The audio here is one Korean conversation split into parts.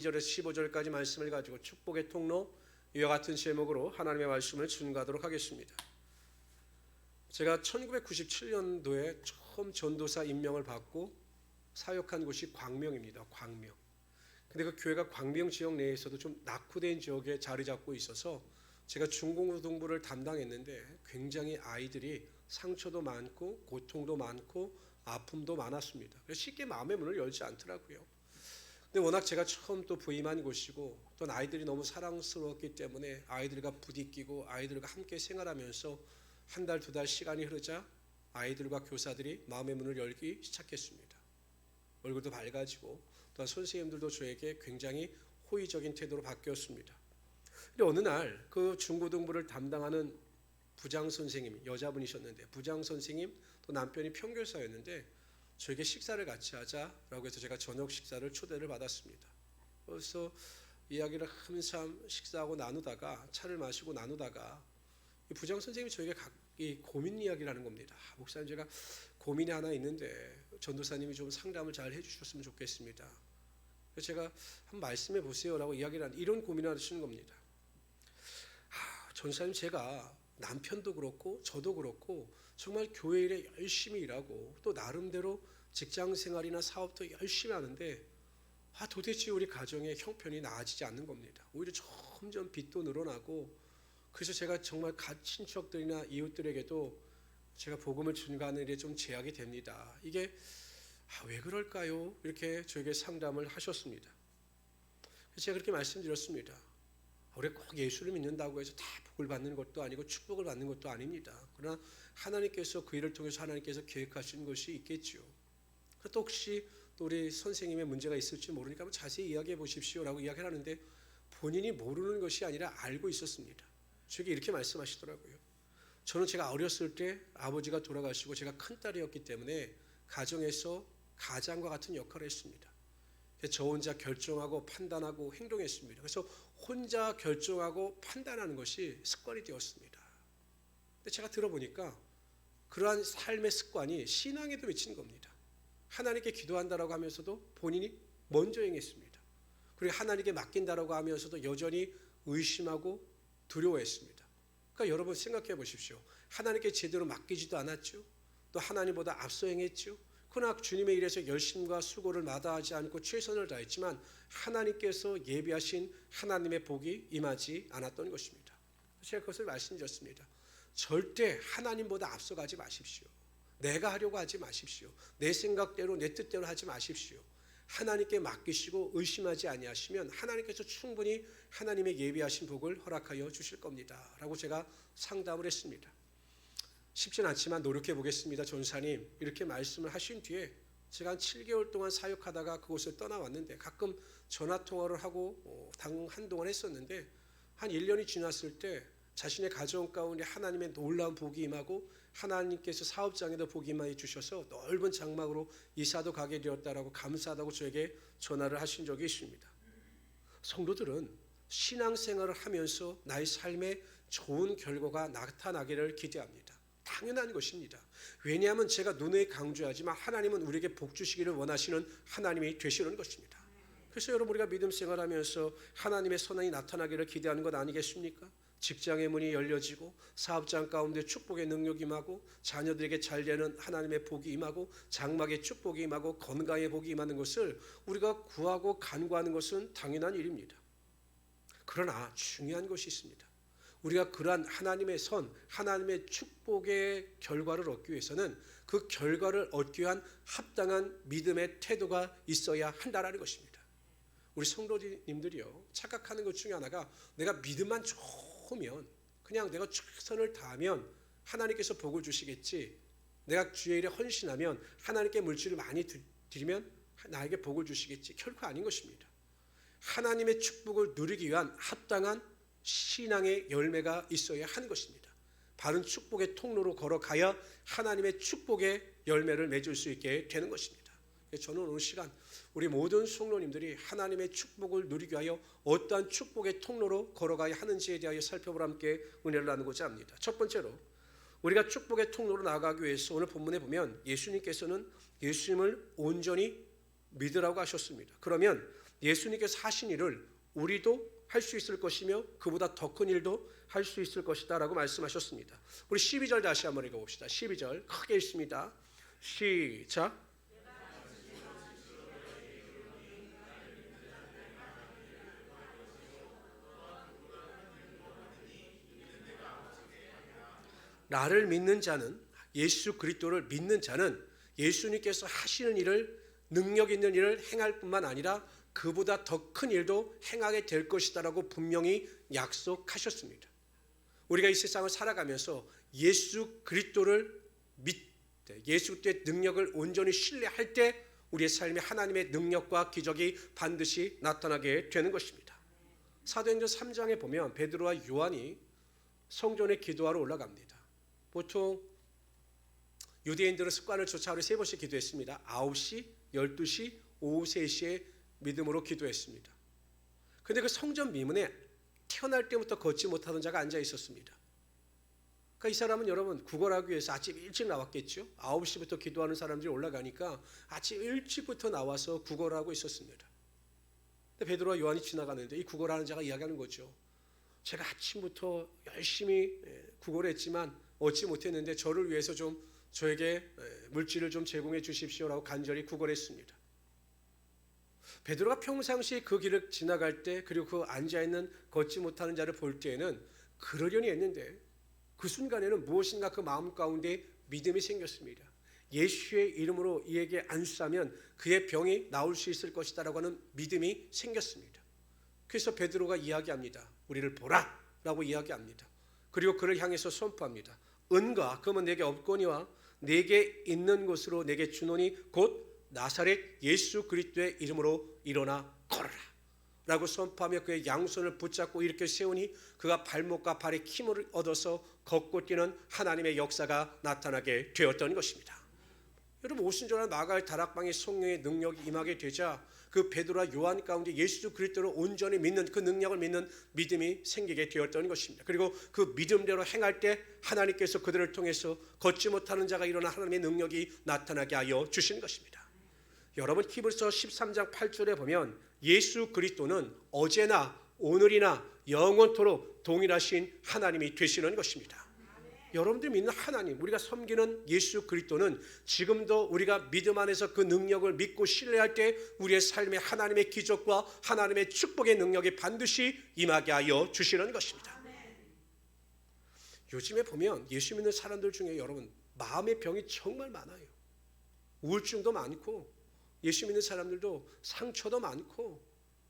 2절에서 15절까지 말씀을 가지고 축복의 통로 이와 같은 제목으로 하나님의 말씀을 준비하도록 하겠습니다. 제가 1997년도에 처음 전도사 임명을 받고 사역한 곳이 광명입니다. 광명. 근데 그 교회가 광명 지역 내에서도 좀 낙후된 지역에 자리 잡고 있어서 제가 중고등부를 담당했는데 굉장히 아이들이 상처도 많고 고통도 많고 아픔도 많았습니다. 그래서 쉽게 마음의 문을 열지 않더라고요. 근데 워낙 제가 처음 또 부임한 곳이고 또 아이들이 너무 사랑스러웠기 때문에 아이들과 부딪히고 아이들과 함께 생활하면서 한 달, 두 달 시간이 흐르자 아이들과 교사들이 마음의 문을 열기 시작했습니다. 얼굴도 밝아지고 또 선생님들도 저에게 굉장히 호의적인 태도로 바뀌었습니다. 근데 어느 날 그 중고등부를 담당하는 부장 선생님, 여자분이셨는데 부장 선생님 또 남편이 평교사였는데 저에게 식사를 같이 하자라고 해서 제가 저녁 식사를 초대를 받았습니다. 그래서 이야기를 한참 식사하고 나누다가 차를 마시고 나누다가 이 부장 선생님이 저에게 이 고민 이야기를 하는 겁니다. 목사님, 제가 고민이 하나 있는데 전도사님이 좀 상담을 잘 해주셨으면 좋겠습니다. 그래서 제가 한번 말씀해 보세요라고 이야기를 하는 이런 고민을 하시는 겁니다. 전도사님, 제가 남편도 그렇고 저도 그렇고 정말 교회 일에 열심히 일하고 또 나름대로 직장 생활이나 사업도 열심히 하는데 도대체 우리 가정의 형편이 나아지지 않는 겁니다. 오히려 점점 빚도 늘어나고 그래서 제가 정말 친척들이나 이웃들에게도 제가 복음을 전가하는 일에 좀 제약이 됩니다. 이게 왜 그럴까요? 이렇게 저에게 상담을 하셨습니다. 그래서 제가 그렇게 말씀드렸습니다. 우리가 꼭 예수를 믿는다고 해서 다 복을 받는 것도 아니고 축복을 받는 것도 아닙니다. 그러나 하나님께서 그 일을 통해서 하나님께서 계획하신 것이 있겠지요. 또 혹시 또 우리 선생님의 문제가 있을지 모르니까 한번 자세히 이야기해 보십시오라고 이야기를 하는데 본인이 모르는 것이 아니라 알고 있었습니다. 저에게 이렇게 말씀하시더라고요. 저는 제가 어렸을 때 아버지가 돌아가시고 제가 큰딸이었기 때문에 가정에서 가장과 같은 역할을 했습니다. 저 혼자 결정하고 판단하고 행동했습니다. 그래서 혼자 결정하고 판단하는 것이 습관이 되었습니다. 근데 제가 들어보니까 그러한 삶의 습관이 신앙에도 미친 겁니다. 하나님께 기도한다라고 하면서도 본인이 먼저 행했습니다. 그리고 하나님께 맡긴다라고 하면서도 여전히 의심하고 두려워했습니다. 그러니까 여러분 생각해 보십시오. 하나님께 제대로 맡기지도 않았죠. 또 하나님보다 앞서 행했죠. 그러나 주님의 일에서 열심과 수고를 마다하지 않고 최선을 다했지만 하나님께서 예비하신 하나님의 복이 임하지 않았던 것입니다. 제가 그것을 말씀드렸습니다. 절대 하나님보다 앞서가지 마십시오. 내가 하려고 하지 마십시오. 내 생각대로 내 뜻대로 하지 마십시오. 하나님께 맡기시고 의심하지 아니하시면 하나님께서 충분히 하나님의 예비하신 복을 허락하여 주실 겁니다. 라고 제가 상담을 했습니다. 쉽진 않지만 노력해 보겠습니다, 전사님. 이렇게 말씀을 하신 뒤에 제가 한 7개월 동안 사역하다가 그곳을 떠나왔는데 가끔 전화통화를 하고 한동안 했었는데 한 1년이 지났을 때 자신의 가정 가운데 하나님의 놀라운 복이 임하고 하나님께서 사업장에도 복이 임하여 주셔서 넓은 장막으로 이사도 가게 되었다라고 감사하다고 저에게 전화를 하신 적이 있습니다. 성도들은 신앙생활을 하면서 나의 삶에 좋은 결과가 나타나기를 기대합니다. 당연한 것입니다. 왜냐하면 제가 누누이 강조하지만 하나님은 우리에게 복 주시기를 원하시는 하나님이 되시는 것입니다. 그래서 여러분, 우리가 믿음 생활하면서 하나님의 선한이 나타나기를 기대하는 것 아니겠습니까? 직장의 문이 열려지고 사업장 가운데 축복의 능력이 임하고 자녀들에게 잘되는 하나님의 복이 임하고 장막의 축복이 임하고 건강의 복이 임하는 것을 우리가 구하고 간구하는 것은 당연한 일입니다. 그러나 중요한 것이 있습니다. 우리가 그러한 하나님의 선, 하나님의 축복의 결과를 얻기 위해서는 그 결과를 얻기 위한 합당한 믿음의 태도가 있어야 한다는 것입니다. 우리 성도님들이요, 착각하는 것 중에 하나가 내가 믿음만 좋으면 그냥 내가 최선을 다하면 하나님께서 복을 주시겠지, 내가 주의 일에 헌신하면 하나님께 물질을 많이 드리면 나에게 복을 주시겠지. 결코 아닌 것입니다. 하나님의 축복을 누리기 위한 합당한 신앙의 열매가 있어야 하는 것입니다. 바른 축복의 통로로 걸어가야 하나님의 축복의 열매를 맺을 수 있게 되는 것입니다. 저는 오늘 시간 우리 모든 성도님들이 하나님의 축복을 누리기 위하여 어떠한 축복의 통로로 걸어가야 하는지에 대하여 살펴보라 함께 은혜를 나누고자 합니다. 첫 번째로 우리가 축복의 통로로 나아가기 위해서 오늘 본문에 보면 예수님께서는 예수님을 온전히 믿으라고 하셨습니다. 그러면 예수님께서 하신 일을 우리도 할 수 있을 것이며 그보다 더 큰 일도 할 수 있을 것이다 라고 말씀하셨습니다. 우리 12절 다시 한번 읽어봅시다. 12절 크게 읽습니다. 시작. 나를 믿는 자는, 예수 그리스도를 믿는 자는 예수님께서 하시는 일을, 능력 있는 일을 행할 뿐만 아니라 그보다 더 큰 일도 행하게 될 것이다 라고 분명히 약속하셨습니다. 우리가 이 세상을 살아가면서 예수 그리스도를 믿되 예수 그리스도의 능력을 온전히 신뢰할 때 우리의 삶에 하나님의 능력과 기적이 반드시 나타나게 되는 것입니다. 사도행전 3장에 보면 베드로와 요한이 성전에 기도하러 올라갑니다. 보통 유대인들은 습관을 쫓아 하루에 3번씩 기도했습니다. 9시, 12시, 오후 3시에 믿음으로 기도했습니다. 그런데 그 성전 미문에 태어날 때부터 걷지 못하던 자가 앉아 있었습니다. 그러니까 이 사람은 여러분 구걸하기 위해서 아침 일찍 나왔겠죠. 9시부터 기도하는 사람들이 올라가니까 아침 일찍부터 나와서 구걸하고 있었습니다. 근데 베드로와 요한이 지나가는데 이 구걸하는 자가 이야기하는 거죠. 제가 아침부터 열심히 구걸했지만 얻지 못했는데 저를 위해서 좀 저에게 물질을 좀 제공해 주십시오라고 간절히 구걸했습니다. 베드로가 평상시 그 길을 지나갈 때 그리고 그 앉아있는 걷지 못하는 자를 볼 때에는 그러려니 했는데 그 순간에는 무엇인가 그 마음 가운데 믿음이 생겼습니다. 예수의 이름으로 이에게 안수하면 그의 병이 나을 수 있을 것이다 라고 하는 믿음이 생겼습니다. 그래서 베드로가 이야기합니다. 우리를 보라 라고 이야기합니다. 그리고 그를 향해서 선포합니다. 은과 금은 내게 없거니와 내게 있는 것으로 내게 주노니 곧 나사렛 예수 그리스도의 이름으로 일어나 걸어라 라고 선포하며 그의 양손을 붙잡고 이렇게 세우니 그가 발목과 발에 힘을 얻어서 걷고 뛰는 하나님의 역사가 나타나게 되었던 것입니다. 여러분 오순절날 마가의 다락방에 성령의 능력이 임하게 되자 그 베드로와 요한 가운데 예수 그리스도를 온전히 믿는 그 능력을 믿는 믿음이 생기게 되었던 것입니다. 그리고 그 믿음대로 행할 때 하나님께서 그들을 통해서 걷지 못하는 자가 일어나 하나님의 능력이 나타나게 하여 주시는 것입니다. 여러분 히브리서 13장 8절에 보면 예수 그리스도는 어제나 오늘이나 영원토록 동일하신 하나님이 되시는 것입니다. 여러분들이 믿는 하나님, 우리가 섬기는 예수 그리스도는 지금도 우리가 믿음 안에서 그 능력을 믿고 신뢰할 때 우리의 삶에 하나님의 기적과 하나님의 축복의 능력이 반드시 임하게 하여 주시는 것입니다. 요즘에 보면 예수 믿는 사람들 중에 여러분 마음의 병이 정말 많아요. 우울증도 많고 예수 믿는 사람들도 상처도 많고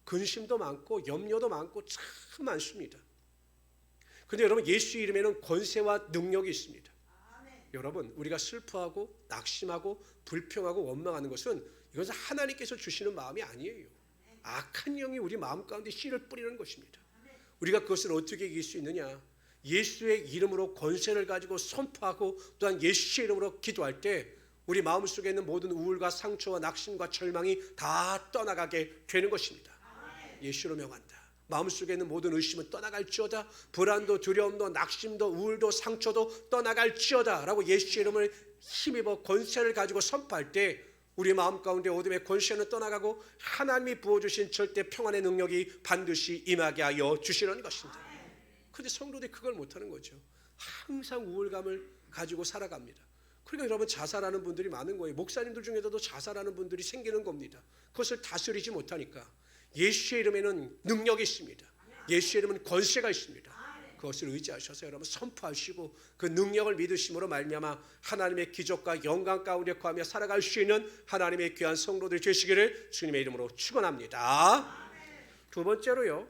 근심도 많고 염려도 많고 참 많습니다. 그런데 여러분 예수 이름에는 권세와 능력이 있습니다. 여러분 우리가 슬퍼하고 낙심하고 불평하고 원망하는 것은 이것은 하나님께서 주시는 마음이 아니에요. 악한 영이 우리 마음 가운데 씨를 뿌리는 것입니다. 우리가 그것을 어떻게 이길 수 있느냐? 예수의 이름으로 권세를 가지고 선포하고 또한 예수의 이름으로 기도할 때 우리 마음속에 있는 모든 우울과 상처와 낙심과 절망이 다 떠나가게 되는 것입니다. 예수로 명한다. 마음속에 있는 모든 의심은 떠나갈지어다. 불안도 두려움도 낙심도 우울도 상처도 떠나갈지어다 라고 예수의 이름을 힘입어 권세를 가지고 선포할 때 우리 마음 가운데 어둠의 권세는 떠나가고 하나님이 부어주신 절대 평안의 능력이 반드시 임하게 하여 주시는 것입니다. 그런데 성도들이 그걸 못하는 거죠. 항상 우울감을 가지고 살아갑니다. 그러니까 여러분 자살하는 분들이 많은 거예요. 목사님들 중에서도 자살하는 분들이 생기는 겁니다. 그것을 다스리지 못하니까. 예수의 이름에는 능력이 있습니다. 예수의 이름은 권세가 있습니다. 그것을 의지하셔서 여러분 선포하시고 그 능력을 믿으심으로 말미암아 하나님의 기적과 영광 가운데 거하며 살아갈 수 있는 하나님의 귀한 성도들이 되시기를 주님의 이름으로 축원합니다. 두 번째로요.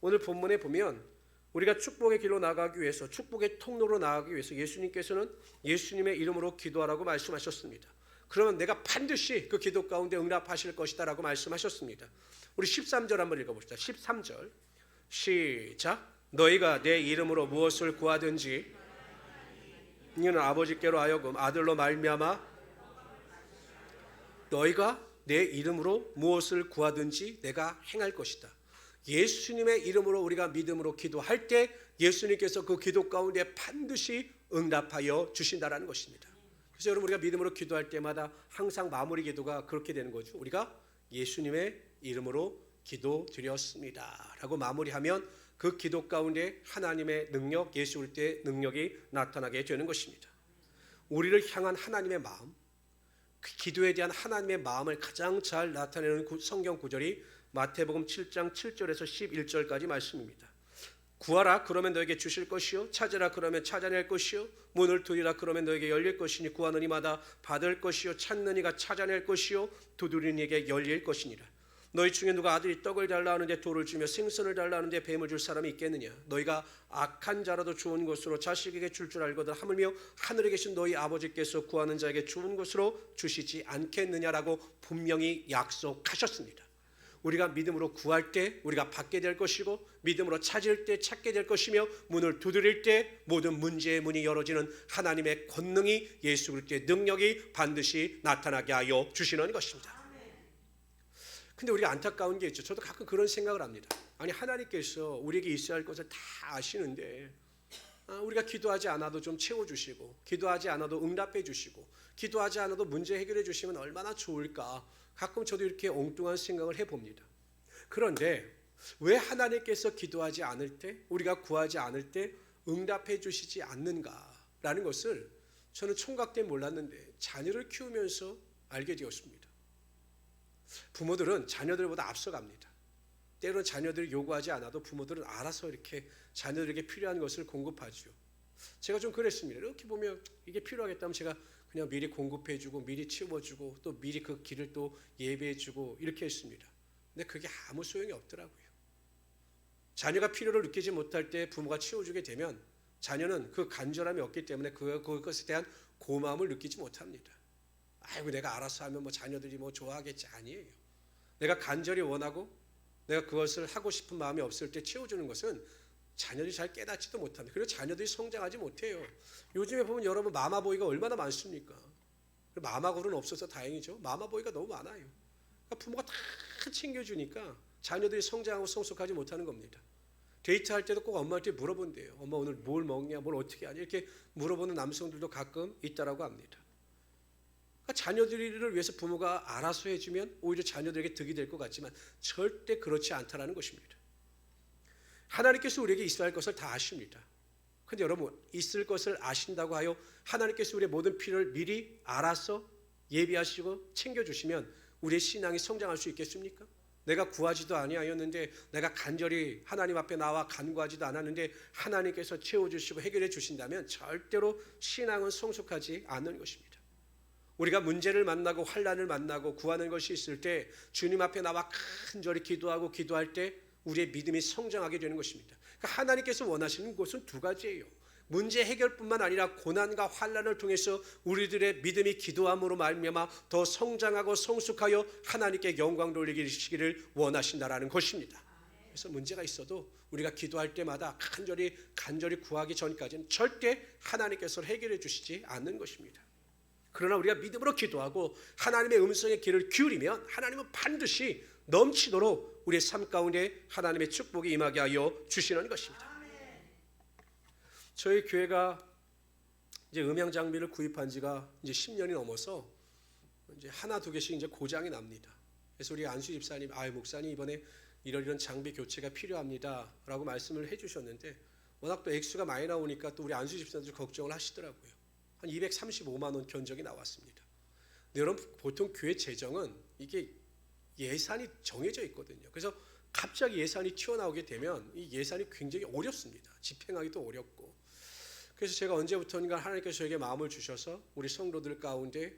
오늘 본문에 보면 우리가 축복의 길로 나아가기 위해서 축복의 통로로 나아가기 위해서 예수님께서는 예수님의 이름으로 기도하라고 말씀하셨습니다. 그러면 내가 반드시 그 기도 가운데 응답하실 것이다 라고 말씀하셨습니다. 우리 13절 한번 읽어봅시다. 13절 시작. 너희가 내 이름으로 무엇을 구하든지 이는 아버지께로 하여금 아들로 말미암아 너희가 내 이름으로 무엇을 구하든지 내가 행할 것이다. 예수님의 이름으로 우리가 믿음으로 기도할 때 예수님께서 그 기도 가운데 반드시 응답하여 주신다라는 것입니다. 그래서 여러분 우리가 믿음으로 기도할 때마다 항상 마무리 기도가 그렇게 되는 거죠. 우리가 예수님의 이름으로 기도드렸습니다 라고 마무리하면 그 기도 가운데 하나님의 능력, 예수 그리스도의 능력이 나타나게 되는 것입니다. 우리를 향한 하나님의 마음, 그 기도에 대한 하나님의 마음을 가장 잘 나타내는 성경 구절이 마태복음 7장 7절에서 11절까지 말씀입니다. 구하라 그러면 너에게 주실 것이요 찾으라 그러면 찾아낼 것이요 문을 두드리라 그러면 너에게 열릴 것이니 구하는 이마다 받을 것이요 찾는 이가 찾아낼 것이요 두드리는 이에게 열릴 것이니라. 너희 중에 누가 아들이 떡을 달라 하는데 돌을 주며 생선을 달라 하는데 뱀을 줄 사람이 있겠느냐. 너희가 악한 자라도 좋은 것으로 자식에게 줄 알거든 하물며 하늘에 계신 너희 아버지께서 구하는 자에게 좋은 것으로 주시지 않겠느냐라고 분명히 약속하셨습니다. 우리가 믿음으로 구할 때 우리가 받게 될 것이고 믿음으로 찾을 때 찾게 될 것이며 문을 두드릴 때 모든 문제의 문이 열어지는 하나님의 권능이 예수 그리스도의 능력이 반드시 나타나게 하여 주시는 것입니다. 근데 우리가 안타까운 게 있죠. 저도 가끔 그런 생각을 합니다. 아니 하나님께서 우리에게 있어야 할 것을 다 아시는데 우리가 기도하지 않아도 좀 채워주시고 기도하지 않아도 응답해 주시고 기도하지 않아도 문제 해결해 주시면 얼마나 좋을까. 가끔 저도 이렇게 엉뚱한 생각을 해봅니다. 그런데 왜 하나님께서 기도하지 않을 때 우리가 구하지 않을 때 응답해 주시지 않는가라는 것을 저는 총각 때 몰랐는데 자녀를 키우면서 알게 되었습니다. 부모들은 자녀들보다 앞서갑니다. 때로는 자녀들이 요구하지 않아도 부모들은 알아서 이렇게 자녀들에게 필요한 것을 공급하죠. 제가 좀 그랬습니다. 이렇게 보면 이게 필요하겠다면 제가 그냥 미리 공급해주고 미리 치워주고 또 미리 그 길을 또 예배해주고 이렇게 했습니다. 근데 그게 아무 소용이 없더라고요. 자녀가 필요를 느끼지 못할 때 부모가 치워주게 되면 자녀는 그 간절함이 없기 때문에 그것에 대한 고마움을 느끼지 못합니다. 아이고 내가 알아서 하면 뭐 자녀들이 뭐 좋아하겠지. 아니에요. 내가 간절히 원하고 내가 그것을 하고 싶은 마음이 없을 때 치워주는 것은 자녀들이 잘 깨닫지도 못합니다. 그리고 자녀들이 성장하지 못해요. 요즘에 보면 여러분 마마보이가 얼마나 많습니까? 마마굴은 없어서 다행이죠. 마마보이가 너무 많아요. 그러니까 부모가 다 챙겨주니까 자녀들이 성장하고 성숙하지 못하는 겁니다. 데이트할 때도 꼭 엄마한테 물어본대요. 엄마 오늘 뭘 먹냐, 뭘 어떻게 하냐 이렇게 물어보는 남성들도 가끔 있다라고 합니다. 그러니까 자녀들을 위해서 부모가 알아서 해주면 오히려 자녀들에게 득이 될 것 같지만 절대 그렇지 않다라는 것입니다. 하나님께서 우리에게 있어야 할 것을 다 아십니다. 그런데 여러분 있을 것을 아신다고 하여 하나님께서 우리의 모든 필요를 미리 알아서 예비하시고 챙겨주시면 우리의 신앙이 성장할 수 있겠습니까? 내가 구하지도 아니하였는데 내가 간절히 하나님 앞에 나와 간구하지도 않았는데 하나님께서 채워주시고 해결해 주신다면 절대로 신앙은 성숙하지 않는 것입니다. 우리가 문제를 만나고 환난을 만나고 구하는 것이 있을 때 주님 앞에 나와 간절히 기도하고 기도할 때 우리의 믿음이 성장하게 되는 것입니다. 그러니까 하나님께서 원하시는 것은 두 가지예요. 문제 해결뿐만 아니라 고난과 환난을 통해서 우리들의 믿음이 기도함으로 말미암아 더 성장하고 성숙하여 하나님께 영광 돌리시기를 원하신다라는 것입니다. 그래서 문제가 있어도 우리가 기도할 때마다 간절히 구하기 전까지는 절대 하나님께서 해결해 주시지 않는 것입니다. 그러나 우리가 믿음으로 기도하고 하나님의 음성의 귀를 기울이면 하나님은 반드시 넘치도록 우리의 삶 가운데 하나님의 축복이 임하게 하여 주시는 것입니다. 저희 교회가 이제 음향 장비를 구입한 지가 이제 10년이 넘어서 이제 하나 두 개씩 이제 고장이 납니다. 그래서 우리 안수 집사님, 목사님 이번에 이런 장비 교체가 필요합니다라고 말씀을 해주셨는데 워낙 또 액수가 많이 나오니까 또 우리 안수 집사님들 걱정을 하시더라고요. 한 235만 원 견적이 나왔습니다. 근데 여러분 보통 교회 재정은 이게 예산이 정해져 있거든요. 그래서 갑자기 예산이 튀어나오게 되면 이 예산이 굉장히 어렵습니다. 집행하기도 어렵고. 그래서 제가 언제부턴가 하나님께서 저에게 마음을 주셔서 우리 성도들 가운데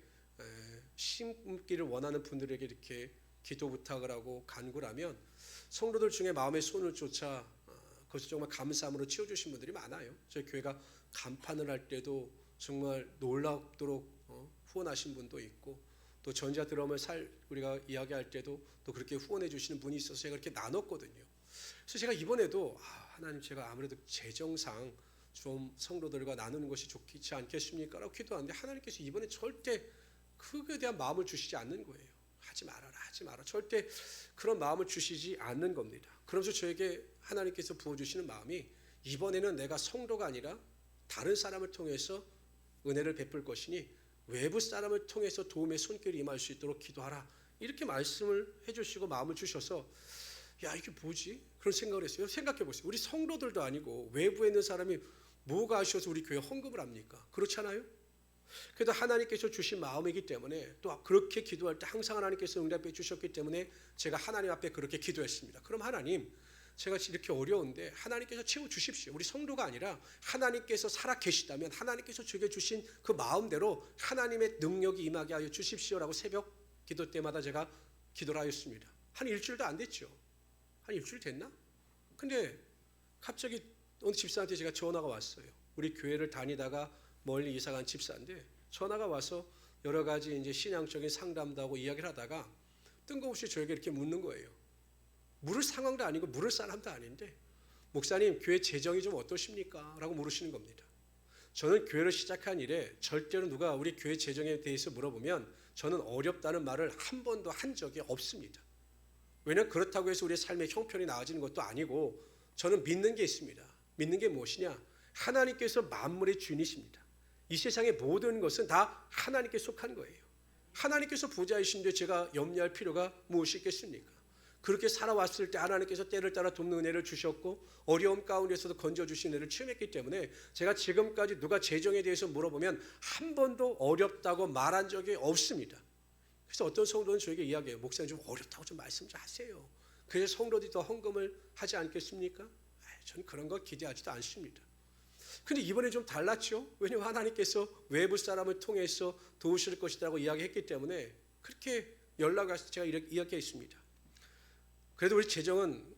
심기를 원하는 분들에게 이렇게 기도 부탁을 하고 간구를 하면 성도들 중에 마음의 손을 쫓아 그것을 정말 감사함으로 치워주신 분들이 많아요. 저희 교회가 간판을 할 때도 정말 놀랍도록 후원하신 분도 있고 또 전자 드럼을 우리가 이야기할 때도 또 그렇게 후원해 주시는 분이 있어서 제가 이렇게 나눴거든요. 그래서 제가 이번에도 하나님 제가 아무래도 재정상 좀 성도들과 나누는 것이 좋지 않겠습니까? 라고 기도하는데 하나님께서 이번에 절대 그거에 대한 마음을 주시지 않는 거예요. 하지 말아라. 절대 그런 마음을 주시지 않는 겁니다. 그러면서 저에게 하나님께서 부어주시는 마음이 이번에는 내가 성도가 아니라 다른 사람을 통해서 은혜를 베풀 것이니 외부 사람을 통해서 도움의 손길이 임할 수 있도록 기도하라. 이렇게 말씀을 해주시고 마음을 주셔서 야 이게 뭐지? 그런 생각을 했어요. 생각해 보세요. 우리 성도들도 아니고 외부에 있는 사람이 뭐가 아쉬워서 우리 교회 헌금을 합니까? 그렇잖아요. 그래도 하나님께서 주신 마음이기 때문에 또 그렇게 기도할 때 항상 하나님께서 응답해 주셨기 때문에 제가 하나님 앞에 그렇게 기도했습니다. 그럼 하나님 제가 이렇게 어려운데 하나님께서 채워주십시오. 우리 성도가 아니라 하나님께서 살아 계시다면 하나님께서 제게 주신 그 마음대로 하나님의 능력이 임하게 하여 주십시오라고 새벽 기도 때마다 제가 기도를 하였습니다. 한 일주일도 안 됐죠. 한 일주일 됐나? 근데 갑자기 어느 집사한테 제가 전화가 왔어요. 우리 교회를 다니다가 멀리 이사간 집사인데 전화가 와서 여러 가지 이제 신앙적인 상담도 하고 이야기를 하다가 뜬금없이 저에게 이렇게 묻는 거예요. 물을 상황도 아니고 물을 사람도 아닌데 목사님 교회 재정이 좀 어떠십니까? 라고 물으시는 겁니다. 저는 교회를 시작한 이래 절대로 누가 우리 교회 재정에 대해서 물어보면 저는 어렵다는 말을 한 번도 한 적이 없습니다. 왜냐하면 그렇다고 해서 우리의 삶의 형편이 나아지는 것도 아니고 저는 믿는 게 있습니다. 믿는 게 무엇이냐? 하나님께서 만물의 주인이십니다. 이 세상의 모든 것은 다 하나님께 속한 거예요. 하나님께서 부자이신데 제가 염려할 필요가 무엇이 있겠습니까? 그렇게 살아왔을 때 하나님께서 때를 따라 돕는 은혜를 주셨고 어려움 가운데서도 건져주신 은혜를 체험했기 때문에 제가 지금까지 누가 재정에 대해서 물어보면 한 번도 어렵다고 말한 적이 없습니다. 그래서 어떤 성도는 저에게 이야기해요. 목사님 좀 어렵다고 좀 말씀 좀 하세요. 그래서 성도들이 더 헌금을 하지 않겠습니까? 저는 그런 거 기대하지도 않습니다. 근데 이번에 좀 달랐죠. 왜냐하면 하나님께서 외부 사람을 통해서 도우실 것이라고 이야기했기 때문에 그렇게 연락을 해서 제가 이렇게 이야기했습니다. 그래도 우리 재정은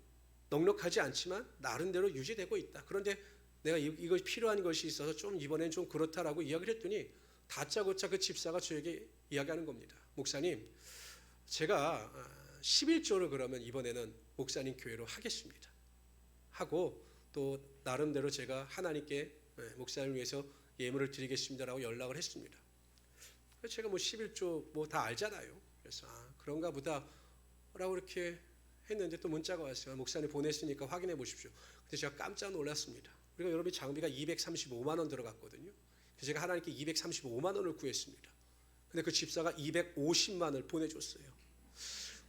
넉넉하지 않지만 나름대로 유지되고 있다. 그런데 내가 이거 필요한 것이 있어서 좀 이번엔 좀 그렇다라고 이야기를 했더니 다짜고짜 그 집사가 저에게 이야기하는 겁니다. 목사님, 제가 11조를 그러면 이번에는 목사님 교회로 하겠습니다. 하고 또 나름대로 제가 하나님께 목사님을 위해서 예물을 드리겠습니다라고 연락을 했습니다. 제가 뭐 11조 뭐 다 알잖아요. 그래서 그런가 보다라고 이렇게 했는데 또 문자가 왔어요. 목사님 보냈으니까 확인해 보십시오. 근데 제가 깜짝 놀랐습니다. 우리가 여러분이 장비가 235만 원 들어갔거든요. 그래서 제가 하나님께 235만 원을 구했습니다. 근데 그 집사가 250만 원을 보내줬어요.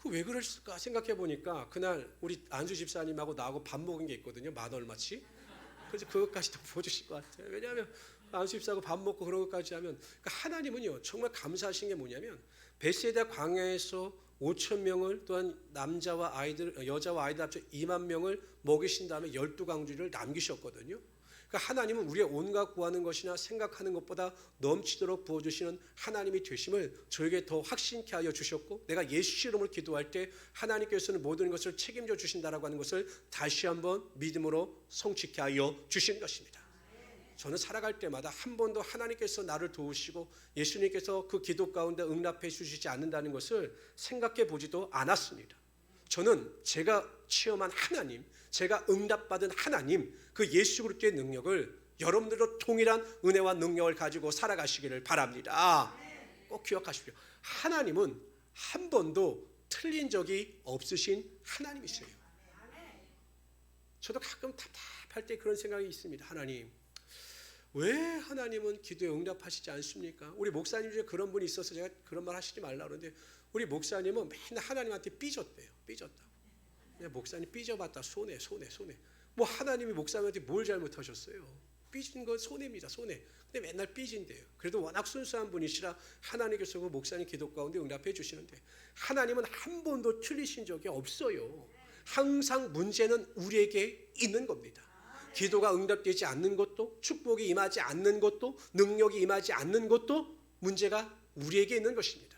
그 왜 그랬을까 생각해 보니까 그날 우리 안주 집사님하고 나하고 밥 먹은 게 있거든요. 만 얼마치. 그래서 그것까지도 보여주실 것 같아요. 왜냐하면 안주 집사하고 밥 먹고 그런 것까지 하면 그러니까 하나님은요 정말 감사하신 게 뭐냐면 베세다 광야에서 5천 명을 또한 남자와 아이들, 여자와 아이들 합쳐 2만 명을 먹이신 다음에 12강주를 남기셨거든요. 그러니까 하나님은 우리의 온갖 구하는 것이나 생각하는 것보다 넘치도록 부어주시는 하나님이 되심을 저에게 더 확신케 하여 주셨고 내가 예수 이름으로 기도할 때 하나님께서는 모든 것을 책임져 주신다라고 하는 것을 다시 한번 믿음으로 성취케 하여 주신 것입니다. 저는 살아갈 때마다 한 번도 하나님께서 나를 도우시고 예수님께서 그 기도 가운데 응답해 주시지 않는다는 것을 생각해 보지도 않았습니다. 저는 제가 체험한 하나님, 제가 응답받은 하나님, 그 예수 그리스도의 능력을 여러분들도 동일한 은혜와 능력을 가지고 살아가시기를 바랍니다. 꼭 기억하십시오. 하나님은 한 번도 틀린 적이 없으신 하나님이세요. 저도 가끔 답답할 때 그런 생각이 있습니다. 하나님, 왜 하나님은 기도에 응답하시지 않습니까? 우리 목사님 중에 그런 분이 있어서 제가 그런 말 하시지 말라 그러는데 우리 목사님은 맨날 하나님한테 삐졌대요. 삐졌다고. 목사님 삐져봤다. 손해. 뭐 하나님이 목사님한테 뭘 잘못하셨어요? 삐진 건 손해입니다. 손해. 근데 맨날 삐진대요. 그래도 워낙 순수한 분이시라 하나님께서 그 목사님 기도 가운데 응답해 주시는데 하나님은 한 번도 틀리신 적이 없어요. 항상 문제는 우리에게 있는 겁니다. 기도가 응답되지 않는 것도 축복이 임하지 않는 것도 능력이 임하지 않는 것도 문제가 우리에게 있는 것입니다.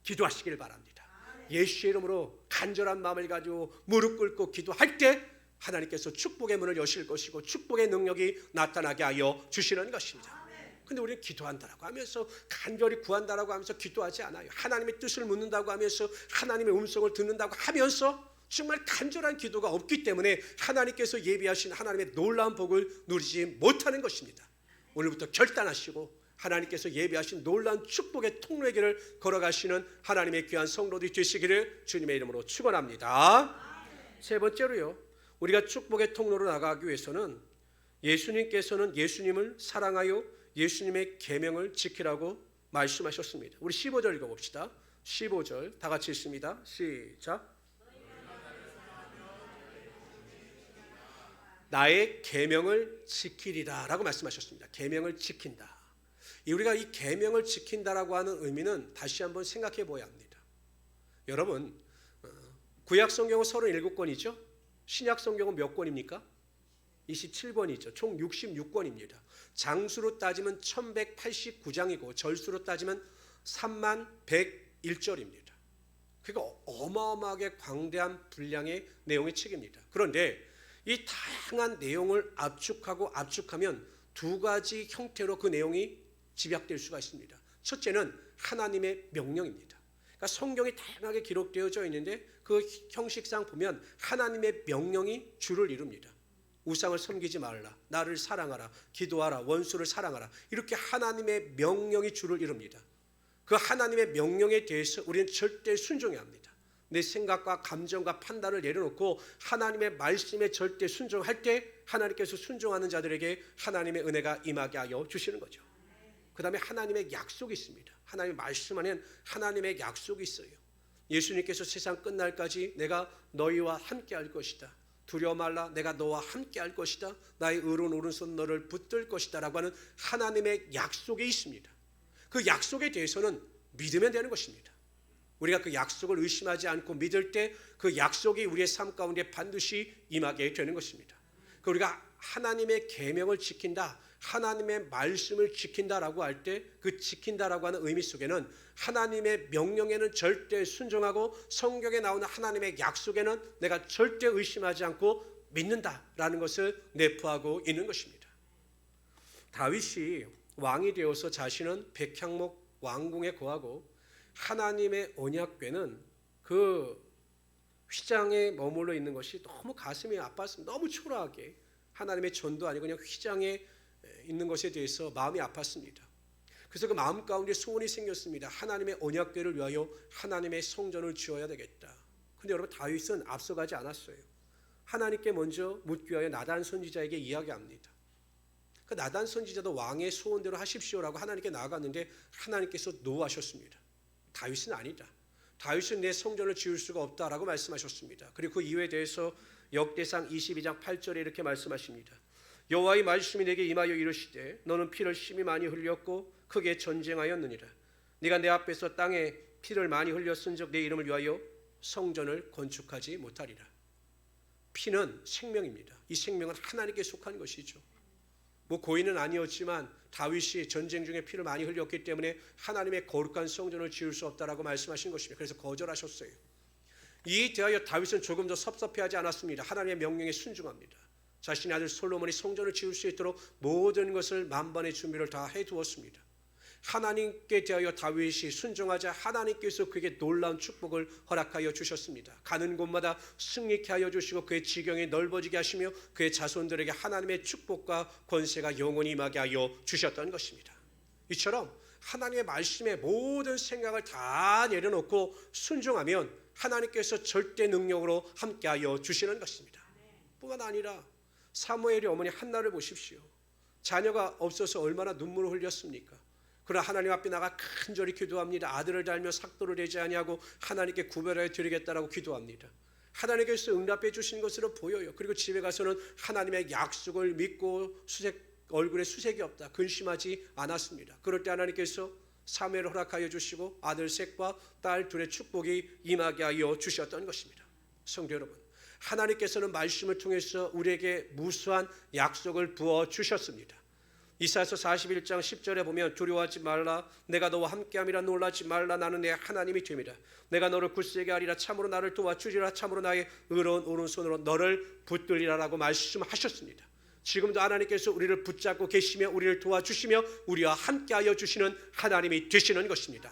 기도하시길 바랍니다. 예수의 이름으로 간절한 마음을 가지고 무릎 꿇고 기도할 때 하나님께서 축복의 문을 여실 것이고 축복의 능력이 나타나게 하여 주시는 것입니다. 근데 우리는 기도한다라고 하면서 간절히 구한다라고 하면서 기도하지 않아요. 하나님의 뜻을 묻는다고 하면서 하나님의 음성을 듣는다고 하면서 정말 간절한 기도가 없기 때문에 하나님께서 예비하신 하나님의 놀라운 복을 누리지 못하는 것입니다. 오늘부터 결단하시고 하나님께서 예비하신 놀라운 축복의 통로의 길을 걸어가시는 하나님의 귀한 성도들이 되시기를 주님의 이름으로 축원합니다. 세 번째로요, 우리가 축복의 통로로 나가기 위해서는 예수님께서는 예수님을 사랑하여 예수님의 계명을 지키라고 말씀하셨습니다. 우리 15절 읽어봅시다. 15절 다 같이 읽습니다. 시작. 나의 계명을 지키리라 라고 말씀하셨습니다. 계명을 지킨다. 우리가 이 계명을 지킨다라고 하는 의미는 다시 한번 생각해 보아야 합니다. 여러분, 구약 성경은 37권이죠. 신약 성경은 몇 권입니까? 27권이죠. 총 66권입니다. 장수로 따지면 1189장이고 절수로 따지면 3101절입니다. 그러니까 어마어마하게 광대한 분량의 내용의 책입니다. 그런데 이 다양한 내용을 압축하면 두 가지 형태로 그 내용이 집약될 수가 있습니다. 첫째는 하나님의 명령입니다. 그러니까 성경이 다양하게 기록되어져 있는데 그 형식상 보면 하나님의 명령이 주를 이룹니다. 우상을 섬기지 말라, 나를 사랑하라, 기도하라, 원수를 사랑하라. 이렇게 하나님의 명령이 주를 이룹니다. 그 하나님의 명령에 대해서 우리는 절대 순종해야 합니다. 내 생각과 감정과 판단을 내려놓고 하나님의 말씀에 절대 순종할 때 하나님께서 순종하는 자들에게 하나님의 은혜가 임하게 하여 주시는 거죠. 그 다음에 하나님의 약속이 있습니다. 하나님의 말씀 안에는 하나님의 약속이 있어요. 예수님께서 세상 끝날까지 내가 너희와 함께 할 것이다. 두려워 말라, 내가 너와 함께 할 것이다. 나의 의로운 오른손 너를 붙들 것이다 라고 하는 하나님의 약속이 있습니다. 그 약속에 대해서는 믿으면 되는 것입니다. 우리가 그 약속을 의심하지 않고 믿을 때 그 약속이 우리의 삶 가운데 반드시 임하게 되는 것입니다. 우리가 하나님의 계명을 지킨다, 하나님의 말씀을 지킨다라고 할 때 그 지킨다라고 하는 의미 속에는 하나님의 명령에는 절대 순종하고 성경에 나오는 하나님의 약속에는 내가 절대 의심하지 않고 믿는다라는 것을 내포하고 있는 것입니다. 다윗이 왕이 되어서 자신은 백향목 왕궁에 거하고 하나님의 언약궤는 그 휘장에 머물러 있는 것이 너무 가슴이 아팠습니다. 너무 초라하게 하나님의 전도 아니고 그냥 휘장에 있는 것에 대해서 마음이 아팠습니다. 그래서 그 마음 가운데 소원이 생겼습니다. 하나님의 언약궤를 위하여 하나님의 성전을 지어야 되겠다. 그런데 여러분, 다윗은 앞서가지 않았어요. 하나님께 먼저 묻기 위하여 나단 선지자에게 이야기합니다. 그 나단 선지자도 왕의 소원대로 하십시오라고 하나님께 나아갔는데 하나님께서 노하셨습니다. 다윗은 아니다. 다윗은 내 성전을 지을 수가 없다라고 말씀하셨습니다. 그리고 그 이유에 대해서 역대상 22장 8절에 이렇게 말씀하십니다. 여호와의 말씀이 내게 임하여 이르시되 너는 피를 심히 많이 흘렸고 크게 전쟁하였느니라. 네가 내 앞에서 땅에 피를 많이 흘렸은즉 내 이름을 위하여 성전을 건축하지 못하리라. 피는 생명입니다. 이 생명은 하나님께 속한 것이죠. 고인은 아니었지만 다윗이 전쟁 중에 피를 많이 흘렸기 때문에 하나님의 거룩한 성전을 지을 수 없다라고 말씀하신 것입니다. 그래서 거절하셨어요. 이에 대하여 다윗은 조금 더 섭섭해하지 않았습니다. 하나님의 명령에 순종합니다. 자신의 아들 솔로몬이 성전을 지을 수 있도록 모든 것을 만반의 준비를 다 해두었습니다. 하나님께 대하여 다윗이 순종하자 하나님께서 그에게 놀라운 축복을 허락하여 주셨습니다. 가는 곳마다 승리케 하여 주시고 그의 지경이 넓어지게 하시며 그의 자손들에게 하나님의 축복과 권세가 영원히 임하게 하여 주셨던 것입니다. 이처럼 하나님의 말씀에 모든 생각을 다 내려놓고 순종하면 하나님께서 절대 능력으로 함께하여 주시는 것입니다. 뿐만 아니라 사무엘의 어머니 한나를 보십시오. 자녀가 없어서 얼마나 눈물을 흘렸습니까? 그러나 하나님 앞에 나가 간절히 기도합니다. 아들을 달며 삭도를 내지 아니하고 하나님께 구별하여 드리겠다라고 기도합니다. 하나님께서 응답해 주신 것으로 보여요. 그리고 집에 가서는 하나님의 약속을 믿고 얼굴에 수색이 없다, 근심하지 않았습니다. 그럴 때 하나님께서 사무엘을 허락하여 주시고 아들 셋과 딸 둘의 축복이 임하게 하여 주셨던 것입니다. 성도 여러분, 하나님께서는 말씀을 통해서 우리에게 무수한 약속을 부어 주셨습니다. 이사야서 41장 10절에 보면 두려워하지 말라, 내가 너와 함께함이라, 놀라지 말라, 나는 내 하나님이 됨이라. 내가 너를 굳세게 하리라, 참으로 나를 도와주리라, 참으로 나의 의로운 오른손으로 너를 붙들리라라고 말씀하셨습니다. 지금도 하나님께서 우리를 붙잡고 계시며 우리를 도와주시며 우리와 함께하여 주시는 하나님이 되시는 것입니다.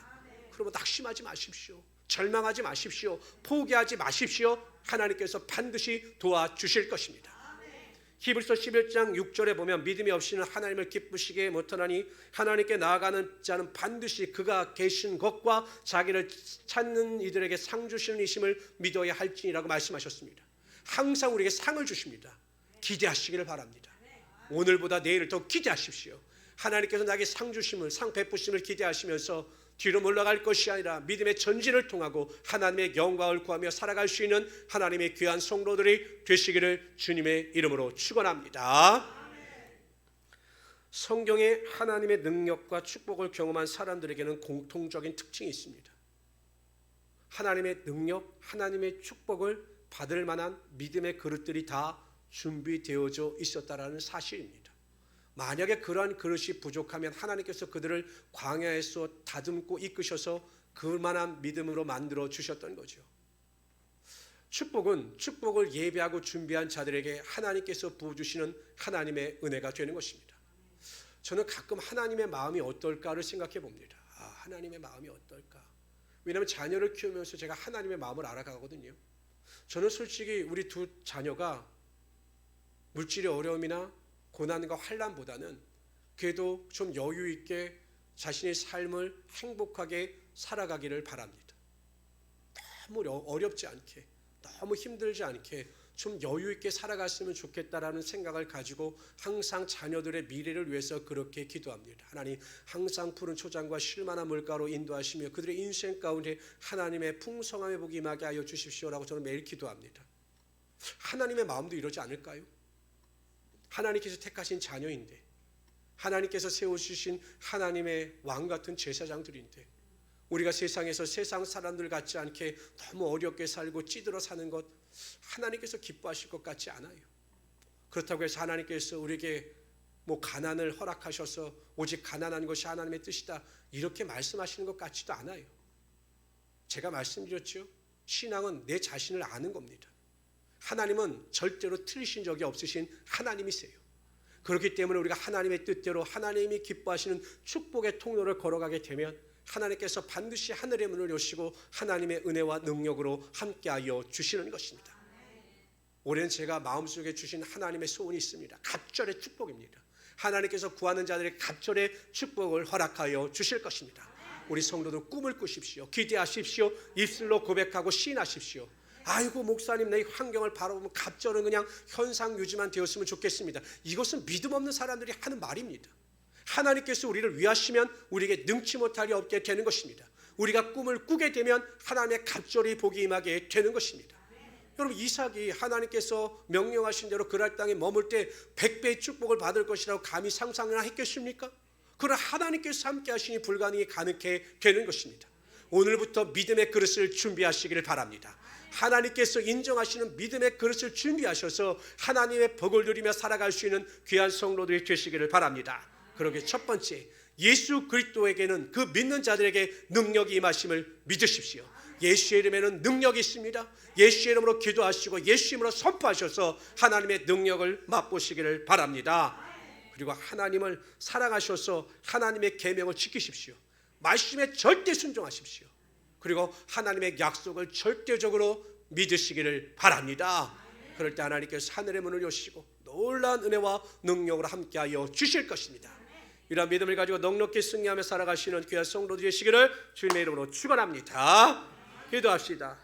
그러면 낙심하지 마십시오. 절망하지 마십시오. 포기하지 마십시오. 하나님께서 반드시 도와주실 것입니다. 히브리서 11장 6절에 보면 믿음이 없이는 하나님을 기쁘시게 못하나니 하나님께 나아가는 자는 반드시 그가 계신 것과 자기를 찾는 이들에게 상 주시는 이심을 믿어야 할지니라고 말씀하셨습니다. 항상 우리에게 상을 주십니다. 기대하시기를 바랍니다. 오늘보다 내일을 더 기대하십시오. 하나님께서 나에게 상 주심을, 상 베푸심을 기대하시면서 뒤로 물러갈 것이 아니라 믿음의 전진을 통하고 하나님의 영광을 구하며 살아갈 수 있는 하나님의 귀한 성도들이 되시기를 주님의 이름으로 축원합니다. 성경에 하나님의 능력과 축복을 경험한 사람들에게는 공통적인 특징이 있습니다. 하나님의 능력, 하나님의 축복을 받을 만한 믿음의 그릇들이 다 준비되어져 있었다라는 사실입니다. 만약에 그러한 그릇이 부족하면 하나님께서 그들을 광야에서 다듬고 이끄셔서 그만한 믿음으로 만들어 주셨던 거죠. 축복은 축복을 예배하고 준비한 자들에게 하나님께서 부어주시는 하나님의 은혜가 되는 것입니다. 저는 가끔 하나님의 마음이 어떨까를 생각해 봅니다. 하나님의 마음이 어떨까? 왜냐하면 자녀를 키우면서 제가 하나님의 마음을 알아가거든요. 저는 솔직히 우리 두 자녀가 물질의 어려움이나 고난과 환난보다는 그래도 좀 여유 있게 자신의 삶을 행복하게 살아가기를 바랍니다. 너무 어렵지 않게, 너무 힘들지 않게 좀 여유 있게 살아갔으면 좋겠다라는 생각을 가지고 항상 자녀들의 미래를 위해서 그렇게 기도합니다. 하나님, 항상 푸른 초장과 쉴만한 물가로 인도하시며 그들의 인생 가운데 하나님의 풍성함의 복이 임하게 하여 주십시오라고 저는 매일 기도합니다. 하나님의 마음도 이러지 않을까요? 하나님께서 택하신 자녀인데, 하나님께서 세워주신 하나님의 왕같은 제사장들인데, 우리가 세상에서 세상 사람들 같지 않게 너무 어렵게 살고 찌들어 사는 것 하나님께서 기뻐하실 것 같지 않아요. 그렇다고 해서 하나님께서 우리에게 가난을 허락하셔서 오직 가난한 것이 하나님의 뜻이다 이렇게 말씀하시는 것 같지도 않아요. 제가 말씀드렸죠. 신앙은 내 자신을 아는 겁니다. 하나님은 절대로 틀리신 적이 없으신 하나님이세요. 그렇기 때문에 우리가 하나님의 뜻대로 하나님이 기뻐하시는 축복의 통로를 걸어가게 되면 하나님께서 반드시 하늘의 문을 여시고 하나님의 은혜와 능력으로 함께하여 주시는 것입니다. 올해는 제가 마음속에 주신 하나님의 소원이 있습니다. 갑절의 축복입니다. 하나님께서 구하는 자들에게 갑절의 축복을 허락하여 주실 것입니다. 우리 성도들 꿈을 꾸십시오. 기대하십시오. 입술로 고백하고 시인하십시오. 아이고 목사님, 내 환경을 바라보면 갑절은 그냥 현상 유지만 되었으면 좋겠습니다. 이것은 믿음 없는 사람들이 하는 말입니다. 하나님께서 우리를 위하시면 우리에게 능치 못할 리 없게 되는 것입니다. 우리가 꿈을 꾸게 되면 하나님의 갑절이 복이 임하게 되는 것입니다. 여러분, 이삭이 하나님께서 명령하신 대로 그랄 땅에 머물 때 100배의 축복을 받을 것이라고 감히 상상이나 했겠습니까? 그러나 하나님께서 함께 하시니 불가능이 가능케 되는 것입니다. 오늘부터 믿음의 그릇을 준비하시기를 바랍니다. 하나님께서 인정하시는 믿음의 그릇을 준비하셔서 하나님의 복을 누리며 살아갈 수 있는 귀한 성도들이 되시기를 바랍니다. 그러게 첫 번째, 예수 그리스도에게는 그 믿는 자들에게 능력이 임하심을 믿으십시오. 예수의 이름에는 능력이 있습니다. 예수의 이름으로 기도하시고 예수의 이름으로 선포하셔서 하나님의 능력을 맛보시기를 바랍니다. 그리고 하나님을 사랑하셔서 하나님의 계명을 지키십시오. 말씀에 절대 순종하십시오. 그리고 하나님의 약속을 절대적으로 믿으시기를 바랍니다. 그럴 때 하나님께서 하늘의 문을 여시고 놀라운 은혜와 능력으로 함께하여 주실 것입니다. 이러한 믿음을 가지고 넉넉히 승리하며 살아가시는 귀한 성도들 되시기를 주님의 이름으로 축원합니다. 기도합시다.